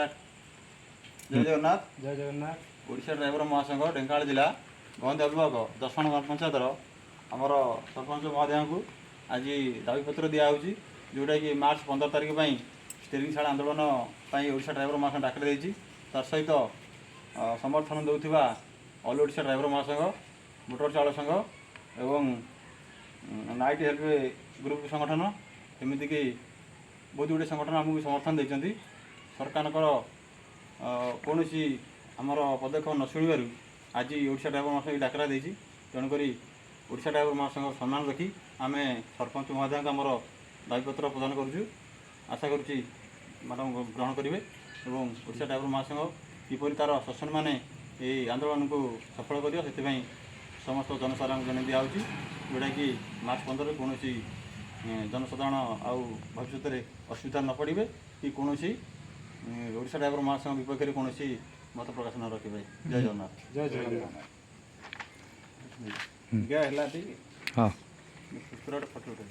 जय जगन्नाथ। जय जगन्नाथ। ओडिशा ड्राइवर महासंघ ढेंकानाल जिला गंध विभाग 10 ग्राम पंचायत आमर सरपंच महोदय को आज दाबीपत्र दिखाई जोटा कि मार्च 15 तारिख पर स्टेरिंग शाला आंदोलन ओडिशा ड्राइवर महासंघ डाक देती तार सहित समर्थन देउथिबा ऑल ओडिशा ड्राइवर महासंघ मोटर चालक संघ एवं नाइट हेल्प ग्रुप संगठन एमतीक बहुत गुड़े संगठन आमको समर्थन देती सरकार कौन आमर पदक्षेप न शुणु आज ओडिशा ड्राइवर महासंघ डाकरा देती तेणुक ओडिशा ड्राइवर महासंघ सम्मान रखी आम सरपंच महोदय को आमर दाबीपत्र प्रदान करुँ आशा करुँच मैडम ग्रहण करेंगे और ओडिशा ड्राइवर महासंघ किपर तार सदस्य मैंने ये आंदोलन को सफल कर समस्त जनसाधारण जन दिया जोटा कि मार्च 15 कौन जनसाधारण आउ भविष्य में असुविधा न पड़े कि कौन ओडिशा ड्राइवर महासंघ विपक्ष में कौन मत प्रकाश न रखे। जय जगन्नाथ। जय जगन्नाथ। क्या है ठीक हाँ फटो उठे